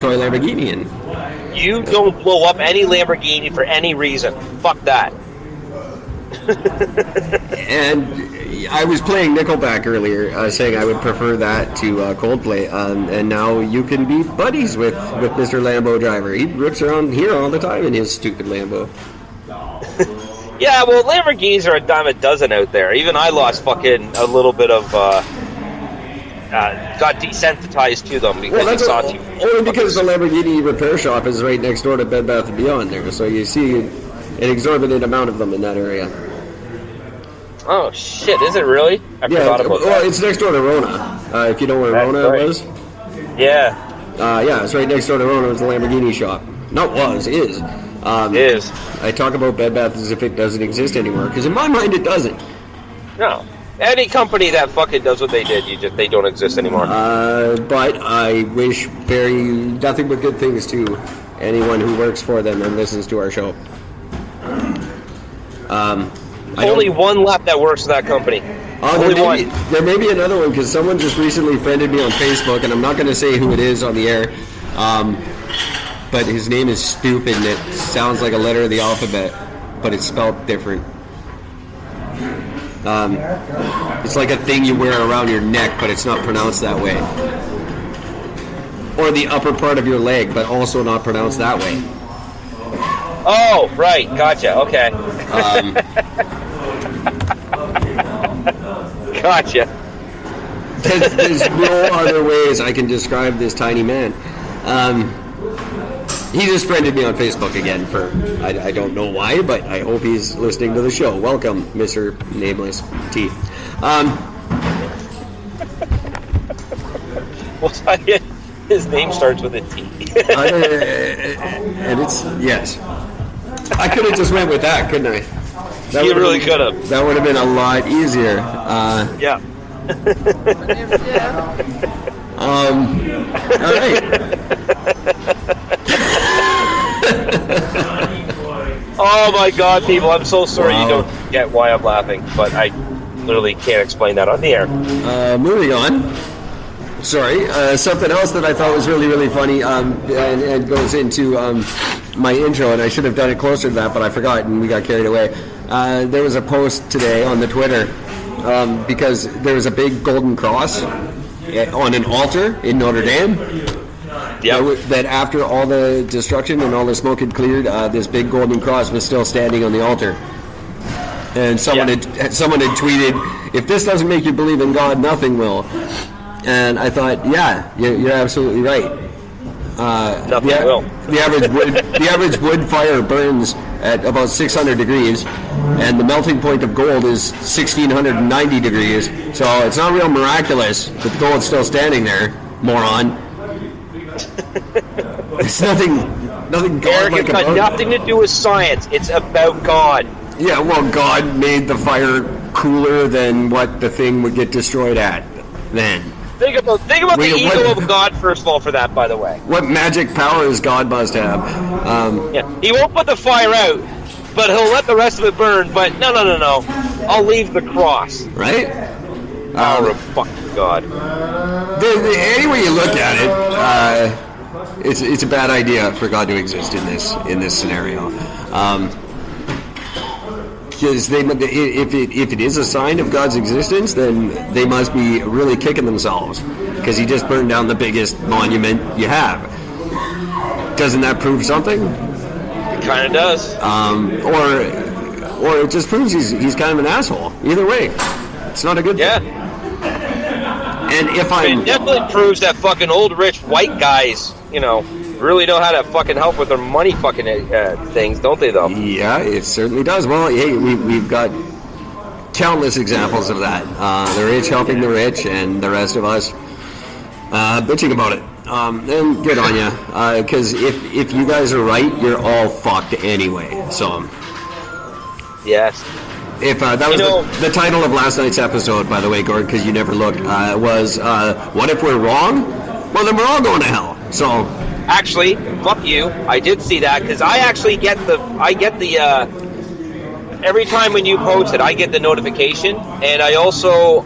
toy Lamborghini in. You don't blow up any Lamborghini for any reason. Fuck that. And I was playing Nickelback earlier, saying I would prefer that to Coldplay, and now you can be buddies with Mr. Lambo Driver. He rips around here all the time in his stupid Lambo. Yeah, well, Lamborghinis are a dime a dozen out there. Even I lost fucking a little bit of, got desensitized to them because I saw too. Only because the Lamborghini repair shop is right next door to Bed Bath & Beyond there, so you see an exorbitant amount of them in that area. Oh, shit, is it really? I forgot about that. Well, it's next door to Rona, if you know where Rona was. Yeah. Yeah, it's right next door to Rona. It's a Lamborghini shop. Not was, is. Is. I talk about Bed Bath as if it doesn't exist anymore, because in my mind it doesn't. No. Any company that fucking does what they did, they don't exist anymore. But I wish nothing but good things to anyone who works for them and listens to our show. Only one left that works for that company. Only one. There may be another one, because someone just recently friended me on Facebook, and I'm not going to say who it is on the air. But his name is stupid, and it sounds like a letter of the alphabet, but it's spelled different. It's like a thing you wear around your neck, but it's not pronounced that way. Or the upper part of your leg, but also not pronounced that way. Oh, right. Gotcha. Okay. Gotcha. There's no other ways I can describe this tiny man. He just friended me on Facebook again for, I don't know why, but I hope he's listening to the show. Welcome, Mr. Nameless T. His name starts with a T. And it's, yes. I could have just went with that, couldn't I? You really could have. That would have been a lot easier. Yeah. All right. Oh my God, people! I'm so sorry you don't get why I'm laughing, but I literally can't explain that on the air. Moving on. Sorry, something else that I thought was really, really funny, and goes into my intro, and I should have done it closer to that, but I forgot, and we got carried away. There was a post today on the Twitter, because there was a big golden cross on an altar in Notre Dame. Yep. That after all the destruction and all the smoke had cleared, this big golden cross was still standing on the altar. And someone had tweeted, "If this doesn't make you believe in God, nothing will." And I thought, yeah, you're absolutely right. Nothing will. The average wood fire burns at about 600 degrees, and the melting point of gold is 1,690 degrees. So it's not real miraculous that the gold's still standing there, moron. It's nothing God-like it's got nothing to do with science. It's about God. Yeah, well, God made the fire cooler than what the thing would get destroyed at then. Think about the ego of God, first of all, for that, by the way. What magic powers God must have. He won't put the fire out, but he'll let the rest of it burn. But no. I'll leave the cross. Right? Power of fucking God. Any way you look at it, it's a bad idea for God to exist in this scenario. Because if it is a sign of God's existence, then they must be really kicking themselves, because he just burned down the biggest monument you have. Doesn't that prove something? It kind of does. Or it just proves he's kind of an asshole. Either way, it's not a good thing. And it definitely proves that fucking old rich white guys, really know how to fucking help with their money fucking things, don't they, though? Yeah, it certainly does. Well, hey, we've got countless examples of that. The rich helping the rich, and the rest of us bitching about it. And good on you, because if you guys are right, you're all fucked anyway. So, yes. If that was the title of last night's episode, by the way, Gord, because you never look, was "What if we're wrong? Well, then we're all going to hell." So. Actually, fuck you. I did see that, because I actually get the every time when you post it, I get the notification, and I also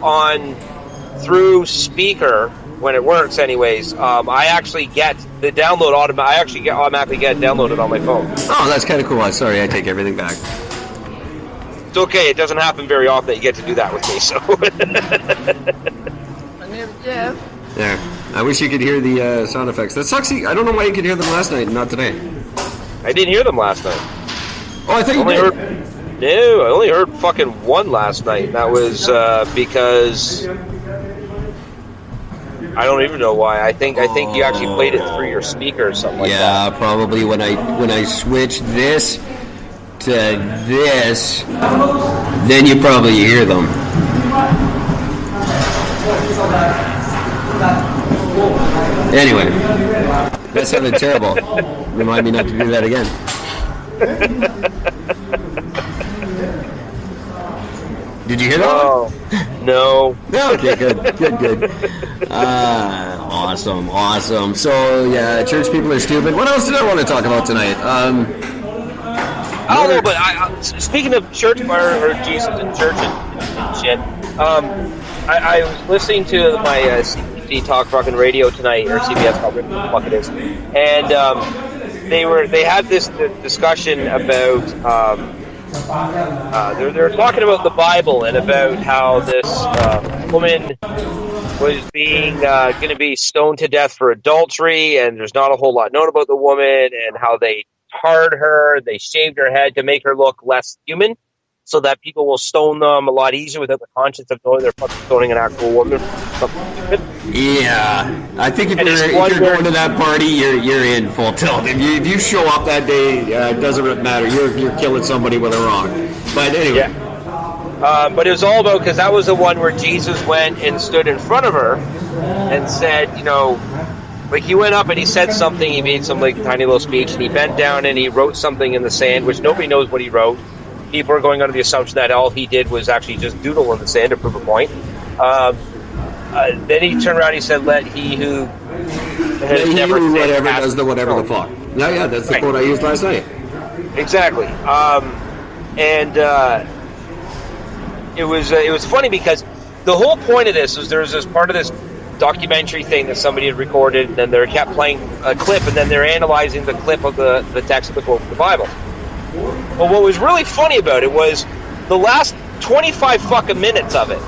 through speaker, when it works, anyways, I actually get the download automatically get it downloaded on my phone. Oh, that's kind of cool. I'm sorry, I take everything back. It's okay. It doesn't happen very often that you get to do that with me. So. Yeah. There. I wish you could hear the sound effects. That sucks. I don't know why you could hear them last night and not today. I didn't hear them last night. Oh, I think you did. No, I only heard fucking one last night. That was because I don't even know why. I think you actually played it through your speaker or something like that. Yeah, probably when I switch this to this, then you probably hear them. Anyway, that sounded terrible. Remind me not to do that again. Did you hear that? Oh, no. Okay, good. Awesome. So, yeah, church people are stupid. What else did I want to talk about tonight? I don't know, but speaking of church or Jesus and church and shit, I was listening to my CBC Talk Fucking Radio tonight, or CBS Talk Radio, what the fuck it is, and they had this discussion about they're talking about the Bible and about how this woman was being going to be stoned to death for adultery, and there's not a whole lot known about the woman, and how they tarred her, they shaved her head to make her look less human, so that people will stone them a lot easier without the conscience of knowing they're fucking stoning an actual woman. Yeah, I think if you're going to that party, you're in full tilt. If you show up that day, it doesn't matter. You're killing somebody with a rock. But anyway. Yeah. But it was all about, because that was the one where Jesus went and stood in front of her and said, like he went up and he said something, he made some like tiny little speech, and he bent down and he wrote something in the sand, which nobody knows what he wrote. People are going under the assumption that all he did was actually just doodle in the sand to prove a point. Then he turned around and he said, let he who has never sinned whatever does the whatever the fuck. Yeah, that's the quote I used last night. Exactly. It was funny because the whole point of this was there was this part of this documentary thing that somebody had recorded, and then they kept playing a clip, and then they're analyzing the clip of the text of the quote from the Bible. But what was really funny about it was the last 25 fucking minutes of it,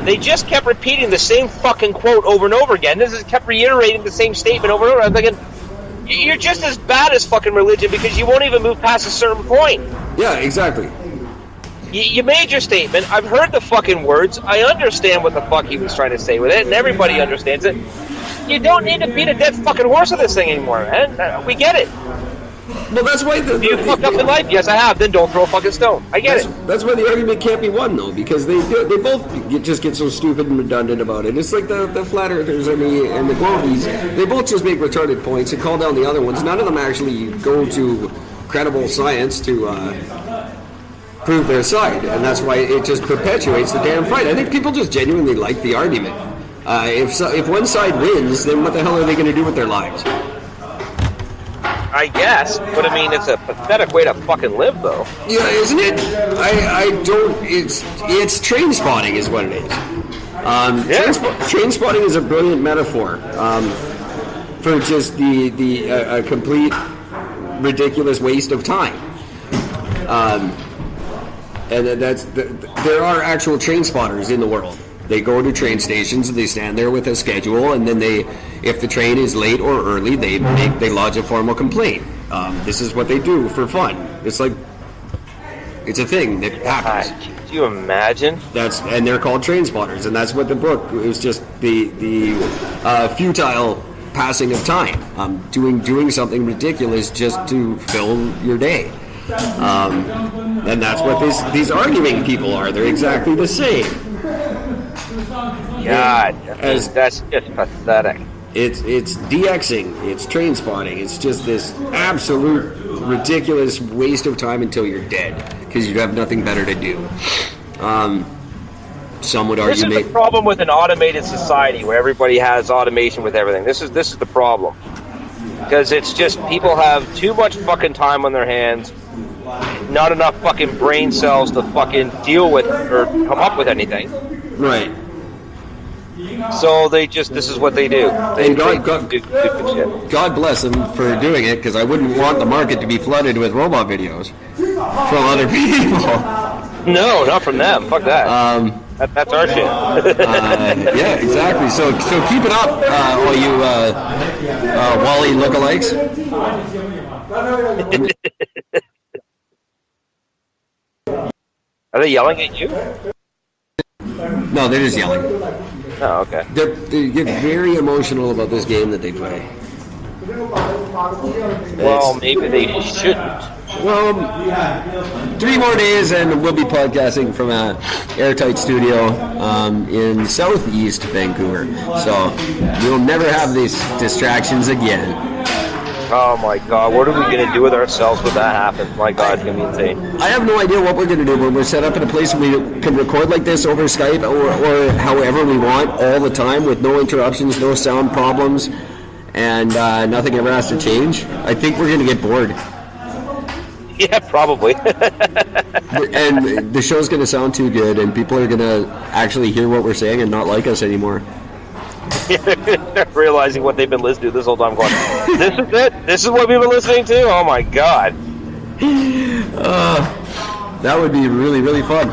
they just kept repeating the same fucking quote over and over again. This is kept reiterating the same statement over and over. I'm thinking, you're just as bad as fucking religion because you won't even move past a certain point. Yeah, exactly. You made your statement. I've heard the fucking words. I understand what the fuck he was trying to say with it, and everybody understands it. You don't need to beat a dead fucking horse with this thing anymore, man. We get it. Well, that's why you fucked up in life. Yes, I have. Then don't throw a fucking stone. I get it. That's why the argument can't be won, though, because they both just get so stupid and redundant about it. It's like the flat earthers and the globies. They both just make retarded points and call down the other ones. None of them actually go to credible science to prove their side, and that's why it just perpetuates the damn fight. I think people just genuinely like the argument. If one side wins, then what the hell are they going to do with their lives? I guess, but I mean, it's a pathetic way to fucking live, though. Yeah, isn't it? I don't. It's train spotting, is what it is. Train spotting is a brilliant metaphor for just the complete ridiculous waste of time. And there are actual train spotters in the world. They go to train stations and they stand there with a schedule, and then if the train is late or early, they lodge a formal complaint. This is what they do for fun. It's like it's a thing that happens. Do you imagine? And they're called train spotters, and that's what the book. It was just the futile passing of time, doing something ridiculous just to fill your day. And that's what these arguing people are. They're exactly the same. God, that's just pathetic. It's DXing, it's train spotting, it's just this absolute ridiculous waste of time until you're dead because you have nothing better to do. Some would argue. This is the problem with an automated society where everybody has automation with everything. This is the problem, because it's just people have too much fucking time on their hands, not enough fucking brain cells to fucking deal with or come up with anything. Right. So this is what they do. And They do stupid shit. God bless them for doing it, because I wouldn't want the market to be flooded with robot videos from other people. No, not from them. Fuck that. That's our shit. Yeah, exactly. So keep it up, all you Wally lookalikes. Are they yelling at you? No, they're just yelling. Oh, okay. They get very emotional about this game that they play. Well, maybe they shouldn't. Well, 3 more days and we'll be podcasting from a airtight studio in southeast Vancouver. So we'll never have these distractions again. Oh my god, what are we going to do with ourselves when that happens? My god, it's going to be insane. I have no idea what we're going to do when we're set up in a place where we can record like this over Skype or however we want all the time with no interruptions, no sound problems, and nothing ever has to change. I think we're going to get bored. Yeah, probably. And the show's going to sound too good, and people are going to actually hear what we're saying and not like us anymore. Realizing what they've been listening to this whole time, going, this is it? This is what we've been listening to? Oh my god. That would be really, really fun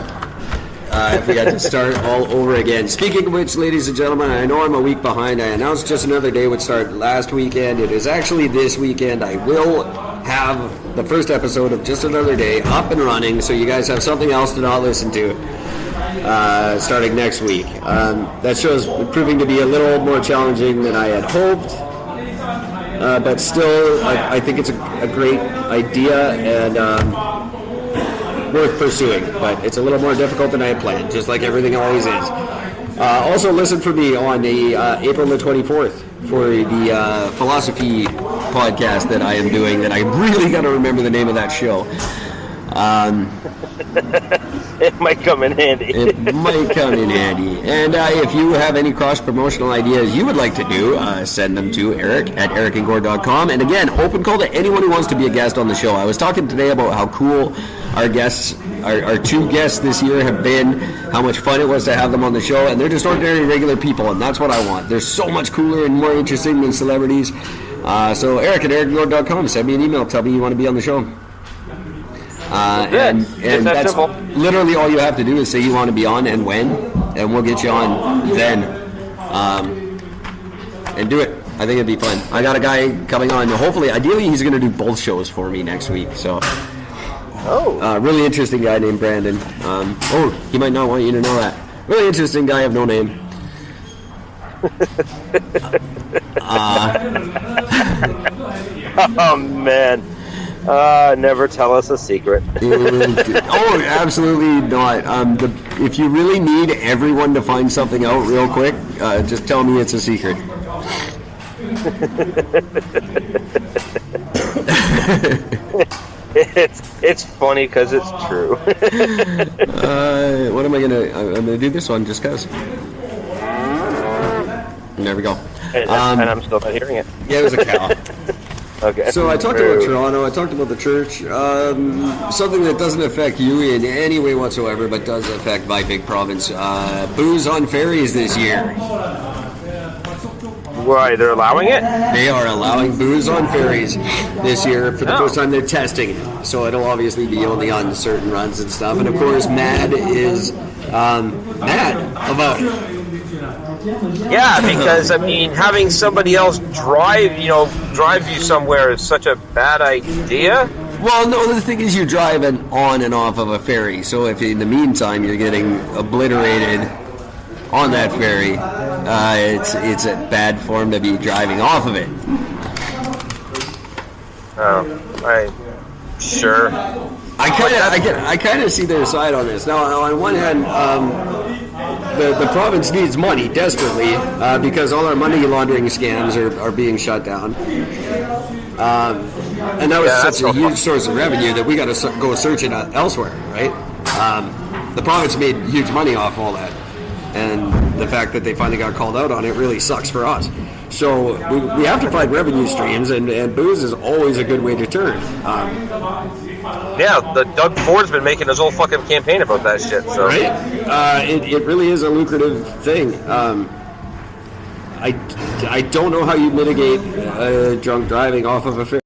if we got to start all over again. Speaking of which, ladies and gentlemen, I know I'm a week behind. I announced Just Another Day would start last weekend. It is actually this weekend. I will have the first episode of Just Another Day up and running, so you guys have something else to not listen to starting next week. That show's proving to be a little more challenging than I had hoped, but still, I think it's a great idea and worth pursuing, but it's a little more difficult than I had planned, just like everything always is. Also, listen for me on April the 24th for the philosophy podcast that I am doing, that I really got to remember the name of that show. It might come in handy. It might come in handy. And if you have any cross-promotional ideas you would like to do, send them to Eric at ericandgord.com. And again, open call to anyone who wants to be a guest on the show. I was talking today about how cool our guests, our 2 guests this year have been, how much fun it was to have them on the show, and they're just ordinary, regular people, and that's what I want. They're so much cooler and more interesting than celebrities. So Eric at ericandgord.com, send me an email, tell me you want to be on the show. And that's simple. Literally all you have to do is say you want to be on and when, and we'll get you on then. And do it. I think it'd be fun. I got a guy coming on. Hopefully, ideally, he's going to do both shows for me next week. So, really interesting guy named Brandon. He might not want you to know that. Really interesting guy of no name. Oh man. Never tell us a secret. Oh, absolutely not. If you really need everyone to find something out real quick, just tell me it's a secret. It's funny because it's true. What am I gonna? I'm gonna do this one just cause. There we go. And I'm still not hearing it. Yeah, it was a cow. Okay. So I talked about Toronto, I talked about the church, something that doesn't affect you in any way whatsoever, but does affect my big province. Booze on ferries this year. Why, they're allowing it? They are allowing booze on ferries this year for the first time. They're testing it, so it'll obviously be only on certain runs and stuff. And of course, Mad is mad about it. Yeah, because I mean, having somebody else drive you somewhere is such a bad idea. Well, no, the thing is, you're driving on and off of a ferry, so if in the meantime you're getting obliterated on that ferry, it's a bad form to be driving off of it. Sure. I kind of see their side on this. Now, on one hand, the province needs money desperately because all our money laundering scams are being shut down. And that was such a huge source of revenue that we got to go search it elsewhere, right? The province made huge money off all that. And the fact that they finally got called out on it really sucks for us. So we have to find revenue streams, and booze is always a good way to turn. Yeah, the Doug Ford's been making his whole fucking campaign about that shit. So. Right? It really is a lucrative thing. I don't know how you mitigate drunk driving off of a